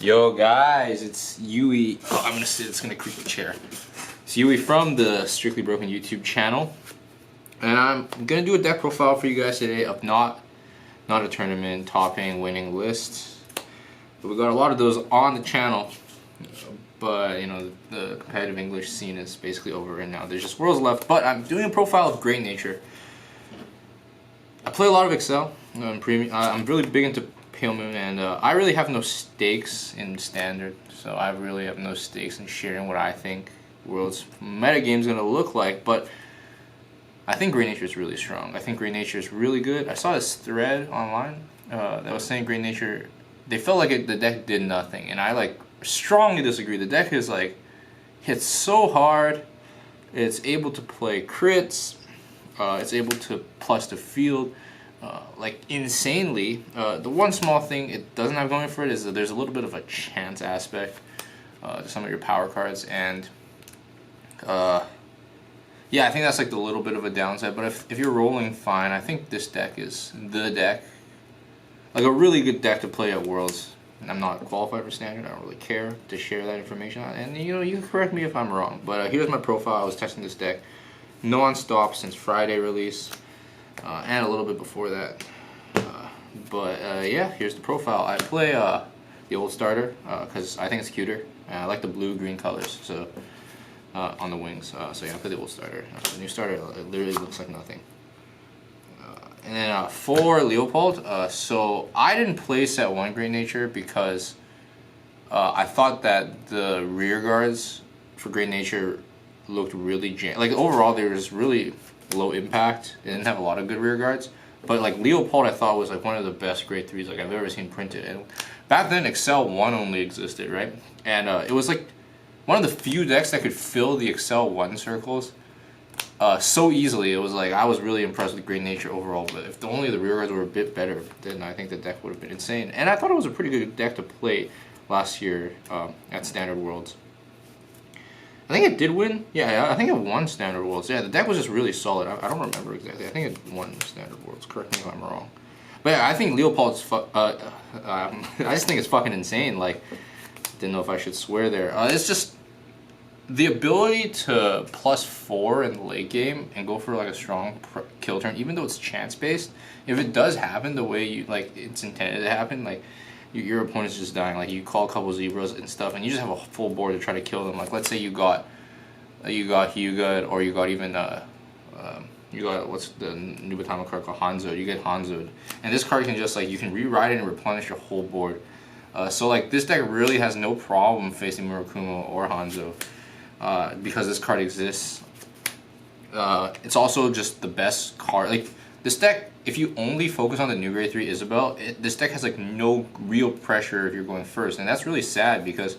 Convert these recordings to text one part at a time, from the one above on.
Yo guys, it's Yui. Oh, I'm gonna sit. It's gonna creak the chair. It's Yui from the Strictly Broken YouTube channel, and I'm gonna do a deck profile for you guys today of not a tournament topping winning list. But we got a lot of those on the channel, but you know the competitive English scene is basically over right now. There's just worlds left. But I'm doing a profile of Great Nature. I play a lot of Excel. I'm really big into Pale Moon, and I really have no stakes in Standard, so I really have no stakes in sharing what I think World's metagame is going to look like, but I think Great Nature is really strong. I think Great Nature is really good. I saw this thread online that was saying Great Nature, they felt like the deck did nothing, and I strongly disagree. The deck is hits so hard, it's able to play crits, it's able to plus the field, insanely. The one small thing it doesn't have going for it is that there's a little bit of a chance aspect to some of your power cards, and yeah, I think that's the little bit of a downside. But if you're rolling fine, I think this deck is the deck, a really good deck to play at Worlds. I'm not qualified for Standard. I don't really care to share that information, and you can correct me if I'm wrong. But here's my profile. I was testing this deck non-stop since Friday release. And a little bit before that, yeah, here's the profile. I play the old starter because I think it's cuter. I like the blue-green colors, so on the wings. So yeah, I play the old starter. The new starter, it literally looks like nothing. And then for Leopold, so I didn't play set 1 Great Nature because I thought that the rear guards for Great Nature looked really overall they were just really low impact. It didn't have a lot of good rear guards, but Leopold I thought was one of the best grade 3s I've ever seen printed. And back then Excel 1 only existed, right? And it was one of the few decks that could fill the Excel 1 circles so easily. It was I was really impressed with Great Nature overall, but if only the rear guards were a bit better, then I think the deck would have been insane. And I thought it was a pretty good deck to play last year at Standard Worlds. I think it did win. Yeah, I think it won Standard Worlds. Yeah, the deck was just really solid. I don't remember exactly. I think it won Standard Worlds. Correct me if I'm wrong. But yeah, I think Leopold's I just think it's fucking insane. Didn't know if I should swear there. It's just the ability to +4 in the late game and go for a strong kill turn, even though it's chance based. If it does happen the way you it's intended to happen, your opponent's just dying. You call a couple zebras and stuff, and you just have a full board to try to kill them. Let's say you got Hyuga, or you got even you got what's the new Batama card called Hanzo. You get Hanzo'd, and this card can just you can rewrite it and replenish your whole board. So this deck really has no problem facing Murakumo or Hanzo because this card exists. It's also just the best card. This deck, if you only focus on the new grade 3 Isabelle, this deck has no real pressure if you're going first, and that's really sad because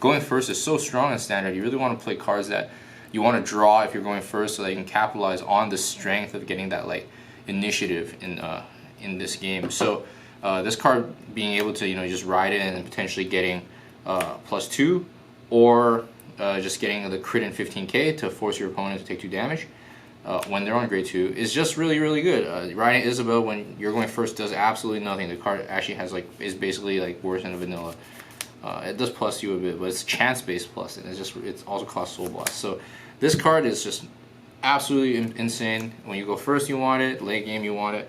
going first is so strong in Standard. You really want to play cards that you want to draw if you're going first, so that you can capitalize on the strength of getting that initiative in this game. So this card being able to just ride it and potentially getting +2, or just getting the crit in 15k to force your opponent to take 2 damage. When they're on grade 2 is just really, really good. Riding Isabelle when you're going first does absolutely nothing. The card actually has is basically worse than a vanilla. It does plus you a bit, but it's chance based plus, and it's also costs Soul Blast. So this card is just absolutely insane. When you go first, you want it. Late game, you want it.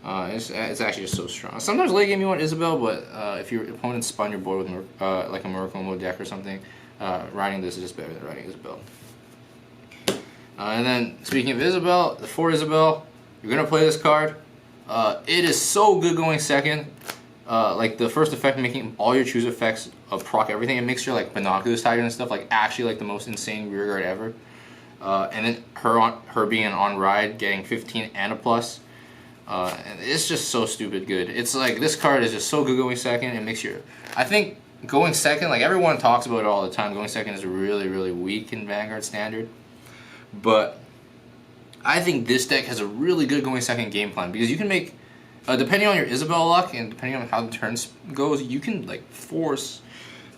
It's actually just so strong. Sometimes late game you want Isabelle, but if your opponent spun your board with a Murakumo deck or something, riding this is just better than riding Isabelle. And then, speaking of Isabelle, the 4 Isabelle, you're going to play this card. It is so good going second. The first effect, making all your choose effects proc everything. It makes your Binoculars Tiger and stuff actually the most insane rear guard ever. And then her being on ride, getting 15 and a plus. And it's just so stupid good. It's this card is just so good going second. It makes I think going second, everyone talks about it all the time, going second is really, really weak in Vanguard Standard. But I think this deck has a really good going second game plan, because you can make, depending on your Isabelle luck and depending on how the turns goes, you can force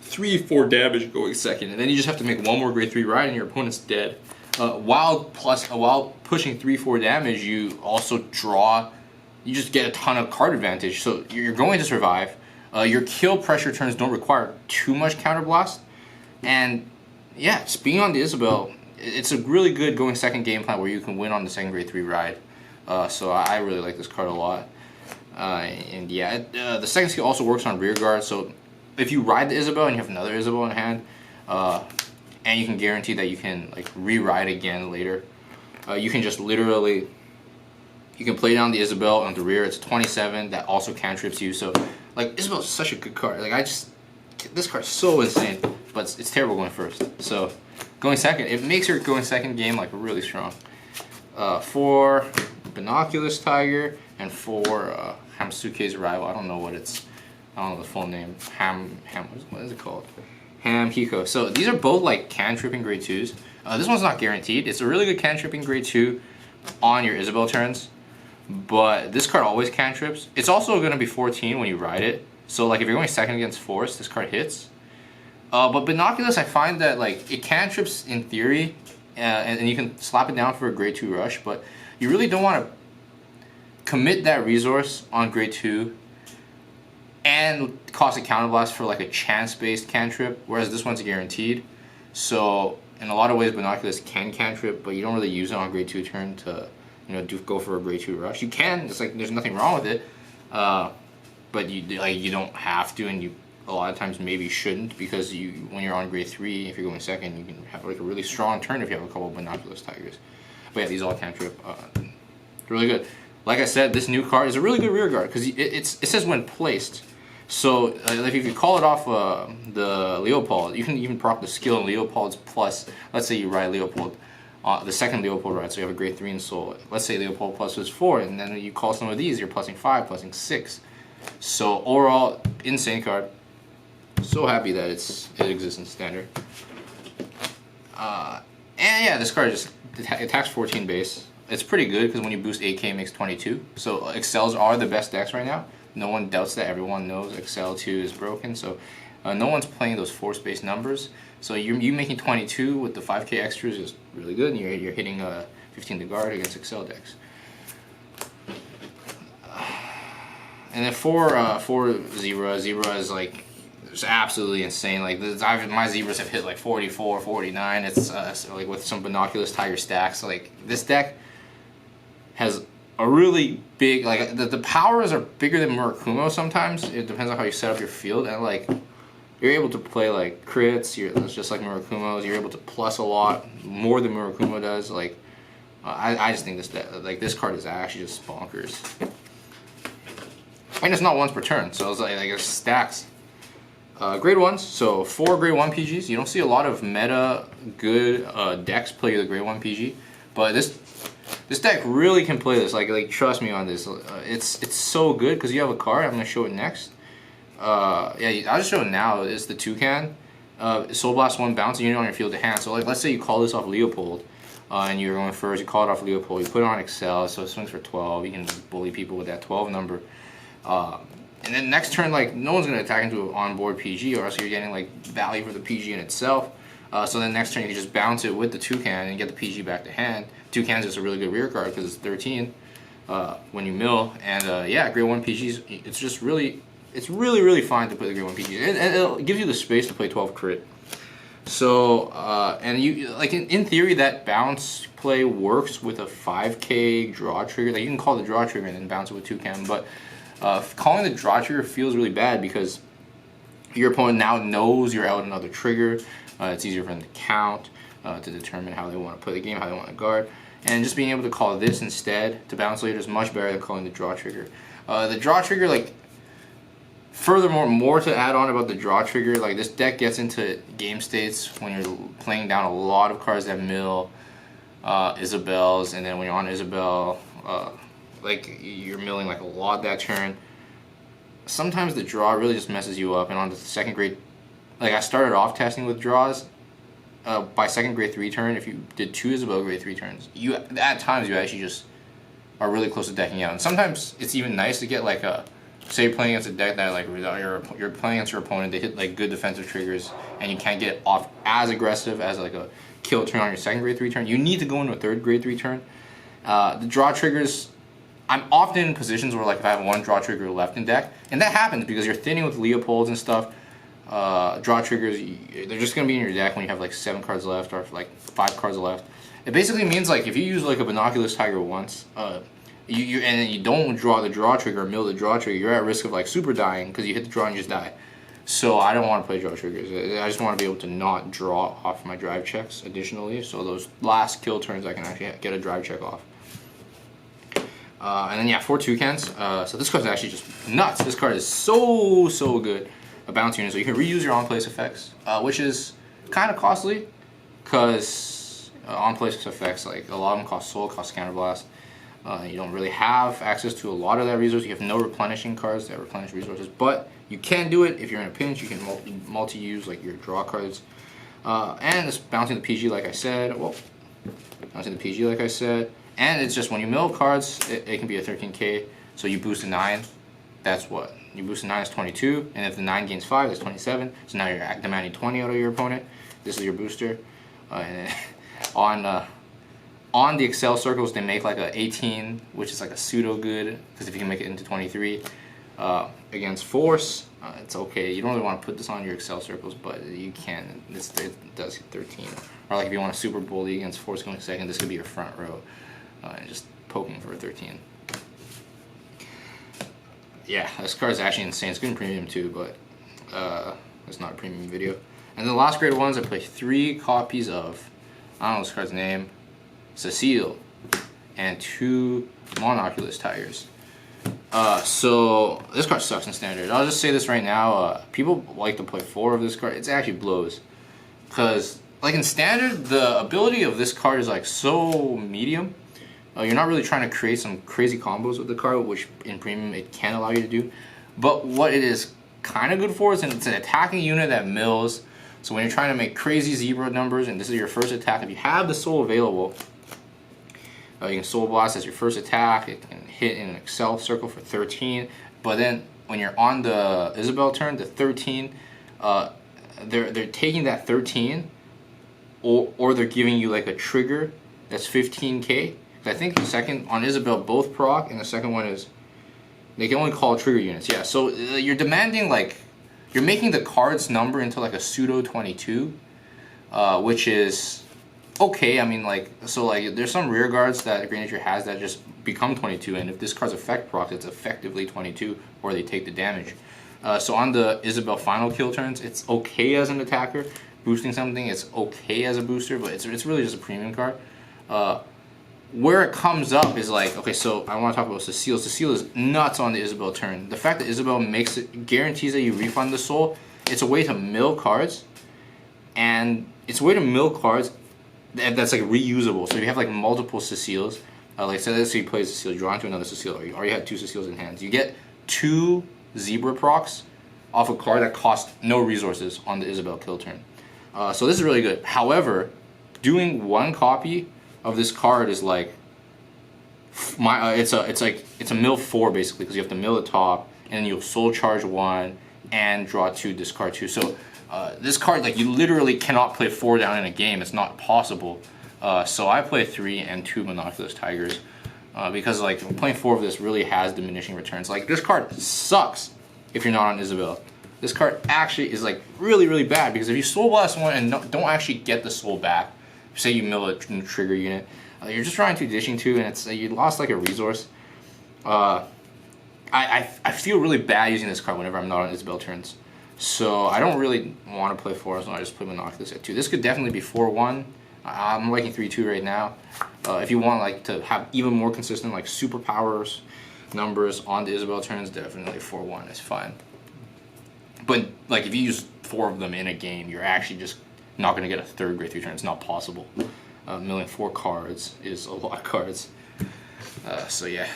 3-4 damage going second, and then you just have to make one more grade 3 ride and your opponent's dead. While pushing 3-4 damage, you also draw, you just get a ton of card advantage, so you're going to survive. Your kill pressure turns don't require too much counterblast, and yeah, just being on the Isabelle, it's a really good going second game plan where you can win on the second grade 3 ride. So I really like this card a lot. And yeah, the second skill also works on rear guard. So if you ride the Isabelle and you have another Isabelle in hand, and you can guarantee that you can like re-ride again later, you can just literally, you can play down the Isabelle on the rear. It's 27 that also cantrips you. So like Isabelle is such a good card. Like this card's so insane, but it's terrible going first. So going second, it makes your going second game like really strong. For Binoculus Tiger and for Hamsuke's Arrival, I don't know the full name. What is it called? Ham Hiko. So these are both like cantripping grade 2s. This one's not guaranteed. It's a really good cantripping grade 2 on your Isabelle turns, but this card always cantrips. It's also going to be 14 when you ride it. So like if you're going second against force, this card hits. But Binoculus, I find that like it cantrips in theory, and you can slap it down for a grade 2 rush, but you really don't want to commit that resource on grade 2 and cost a counterblast for like a chance-based cantrip, whereas this one's guaranteed. So in a lot of ways, Binoculus can cantrip, but you don't really use it on grade 2 turn to, you know, go for a grade 2 rush. You can. It's like there's nothing wrong with it, but you don't have to, and you a lot of times maybe shouldn't, because when you're on grade 3, if you're going second, you can have like a really strong turn if you have a couple of Binoculus Tigers. But yeah, these all cantrip. Really good. Like I said, this new card is a really good rear guard because it says when placed. So if you call it off the Leopold, you can even proc the skill in Leopold's plus. Let's say you ride Leopold, the second Leopold ride, so you have a grade 3 in soul. Let's say Leopold plus is 4, and then you call some of these, you're plussing 5, plussing 6. So overall, insane card. So happy that it exists in standard. And yeah, this card just attacks 14 base. It's pretty good because when you boost 8k, it makes 22. So Excels are the best decks right now. No one doubts that. Everyone knows Excel 2 is broken. So no one's playing those force-based numbers. So you making 22 with the 5k extras is really good. And you're hitting 15 to guard against Excel decks. And then for Zebra is like, it's absolutely insane. Like my Zebras have hit like 44, 49. It's like with some Binoculus Tiger stacks. Like this deck has a really big, like the powers are bigger than Murakumo sometimes. It depends on how you set up your field, and like you're able to play like crits. It's just like Murakumo's. You're able to plus a lot more than Murakumo does. Like I just think this card is actually just bonkers. And it's not once per turn, so it's like it stacks. Grade 1s, so 4 grade 1 PGs. You don't see a lot of meta good decks play the grade 1 PG, but this deck really can play this. Like trust me on this. It's so good because you have a card. I'm gonna show it next. Yeah, I'll just show it now. It's the Toucan. Soul Blast 1 bounce unit on your field to hand. So like let's say you call this off Leopold, and you're going first. You call it off Leopold. You put it on Excel, so it swings for 12. You can bully people with that 12 number. And then next turn, like no one's gonna attack into an onboard PG, or else you're getting like value for the PG in itself. So then next turn you can just bounce it with the Toucan and get the PG back to hand. Toucan's just a really good rear card because it's 13 when you mill. And yeah, grade 1 PGs, it's really fine to play the grade 1 PGs. And it gives you the space to play 12 crit. So and you like in theory that bounce play works with a 5k draw trigger. Like you can call the draw trigger and then bounce it with Toucan, but calling the draw trigger feels really bad because your opponent now knows you're out another trigger. It's easier for them to count, to determine how they want to play the game, how they want to guard. And just being able to call this instead to bounce later is much better than calling the draw trigger. The draw trigger, like, furthermore, more to add on about the draw trigger, like this deck gets into game states when you're playing down a lot of cards that mill Isabelles, and then when you're on Isabelle, like you're milling like a lot that turn. Sometimes the draw really just messes you up, and on the second grade, like I started off testing with draws. By second grade 3 turn, if you did 2 Isabelle grade 3 turns, at times you actually just are really close to decking out. And sometimes it's even nice to get like say you're playing against a deck that like you're playing against your opponent, they hit like good defensive triggers, and you can't get off as aggressive as like a kill turn on your second grade 3 turn. You need to go into a third grade 3 turn. The draw triggers I'm often in positions where like if I have one draw trigger left in deck, and that happens because you're thinning with Leopolds and stuff. Draw triggers, they're just gonna be in your deck when you have like 7 cards left or like 5 cards left. It basically means like if you use like a Binoculus Tiger once, and then you don't draw the draw trigger or mill the draw trigger, you're at risk of like super dying because you hit the draw and you just die. So I don't want to play draw triggers. I just want to be able to not draw off my drive checks additionally. So those last kill turns I can actually get a drive check off. And then yeah, 4 toucans. So this card is actually just nuts. This card is so good. A bounty unit, so you can reuse your on-place effects, which is kind of costly, because on-place effects, like a lot of them cost soul, cost counterblast. You don't really have access to a lot of that resource. You have no replenishing cards that replenish resources, but you can do it if you're in a pinch. You can multi-use like your draw cards. And it's bouncing the PG, like I said. Well, bouncing the PG, like I said. And it's just when you mill cards, it can be a 13k. So you boost a 9. That's what you boost a 9 is 22, and if the 9 gains 5, that's 27. So now you're demanding 20 out of your opponent. This is your booster. And then on the Excel circles, they make like a 18, which is like a pseudo good, because if you can make it into 23 against force, it's okay. You don't really want to put this on your Excel circles, but you can. It does hit 13. Or like if you want a super bully against force going second, this could be your front row, and just poking for a 13. Yeah, this card is actually insane. It's good in premium too, but it's not a premium video. And the last grade ones, I play 3 copies of, I don't know this card's name, Cecile, and 2 Monoculus Tigers. So this card sucks in standard. I'll just say this right now. People like to play 4 of this card. It actually blows, because like in standard, the ability of this card is like so medium. You're not really trying to create some crazy combos with the card, which in premium it can allow you to do. But what it is kind of good for is it's an attacking unit that mills. So when you're trying to make crazy zebra numbers and this is your first attack, if you have the soul available, you can soul blast as your first attack. It can hit in an Excel circle for 13. But then when you're on the Isabelle turn, the 13, they're taking that 13, or they're giving you like a trigger that's 15k. I think the second on Isabelle both proc, and the second one is they can only call trigger units. Yeah, so you're demanding like you're making the card's number into like a pseudo 22, which is okay. I mean, like, so like there's some rear guards that Grey Nature has that just become 22, and if this card's effect proc, it's effectively 22, or they take the damage. So on the Isabelle final kill turns, it's okay as an attacker, boosting something. It's okay as a booster, but it's really just a premium card. Where it comes up is like, okay, so I want to talk about Cecile. Cecile is nuts on the Isabelle turn. The fact that Isabelle makes it, guarantees that you refund the soul, it's a way to mill cards, and it's a way to mill cards that's like reusable. So you have like multiple Ceciles. Like say let's say you play Cecile, you draw into another Cecile, or you already had 2 Ceciles in hands. You get 2 zebra procs off a card that costs no resources on the Isabelle kill turn. So this is really good. However, doing 1 copy of this card is like it's a mill 4 basically, because you have to mill the top and then you'll soul charge 1 and draw 2, discard 2. So this card, like, you literally cannot play 4 down in a game. It's not possible. So I play 3 and 2 Monoculus Tigers, because like playing 4 of this really has diminishing returns. Like this card sucks if you're not on Isabelle. This card actually is like really bad, because if you soul blast 1 and don't actually get the soul back, say you mill a trigger unit, you're just trying to dishing 2, and it's you lost like a resource. I feel really bad using this card whenever I'm not on Isabelle turns, so I don't really want to play 4, so I just play Monoculus at 2. This could definitely be 4-1. I'm liking 3-2 right now. If you want like to have even more consistent like superpowers numbers on the Isabelle turns, definitely 4-1 is fine. But like if you use 4 of them in a game, you're actually just not going to get a 3rd grade 3 turn. It's not possible. Milling 4 cards is a lot of cards. So yeah,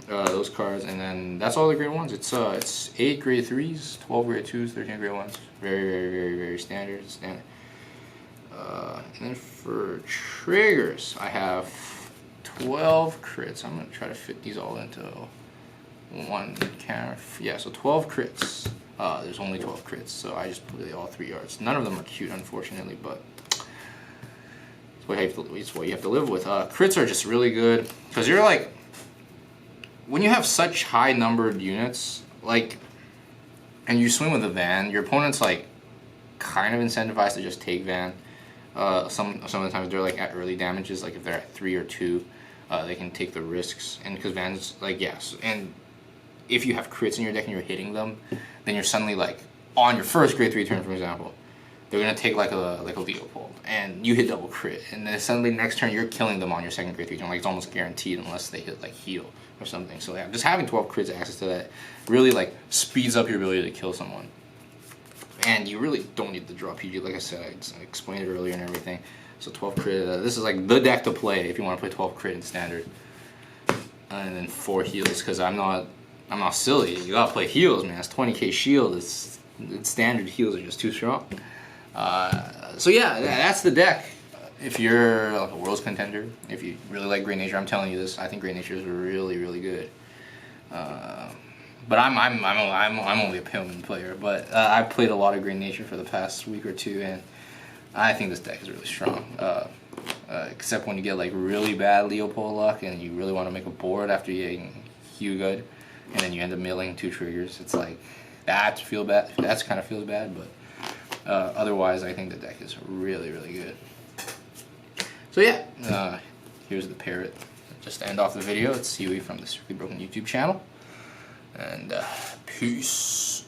those cards, and then that's all the grade 1s. It's 8 grade 3s, 12 grade 2s, 13 grade 1s. Very standard. And then for triggers, I have 12 crits. I'm going to try to fit these all into one camera. Yeah, so 12 crits. There's only 12 crits, so I just play all 3 yards. None of them are cute, unfortunately, but it's what you have to live with. Crits are just really good, because you're like, when you have such high numbered units, like, and you swing with a Van, your opponent's like kind of incentivized to just take Van. Some of the times they're like at early damages, like if they're at 3 or 2, they can take the risks, and because Van's like, yes, and if you have crits in your deck and you're hitting them, then you're suddenly like on your first grade 3 turn, for example, they're gonna take like a Leopold, and you hit double crit, and then suddenly next turn you're killing them on your second grade 3 turn. Like it's almost guaranteed unless they hit like heal or something. So yeah, just having 12 crits access to that really like speeds up your ability to kill someone. And you really don't need the draw PG, like I said, I explained it earlier and everything. So 12 crit, this is like the deck to play if you want to play 12 crit in standard. And then 4 heals, because I'm not silly. You gotta play heals, man. It's 20k shield. It's standard heals are just too strong. So yeah, that's the deck. If you're like a Worlds contender, if you really like Great Nature, I'm telling you this. I think Great Nature is really, really good. But I'm only a Pillman player. But I've played a lot of Great Nature for the past week or two, and I think this deck is really strong. Except when you get like really bad Leopold luck, and you really want to make a board after getting Hugh good, and then you end up milling 2 triggers. It's like that feel bad. That's kind of feels bad, but otherwise, I think the deck is really, really good. So yeah, here's the parrot. Just to end off the video, it's Huey from the Strictly Broken YouTube channel. And peace.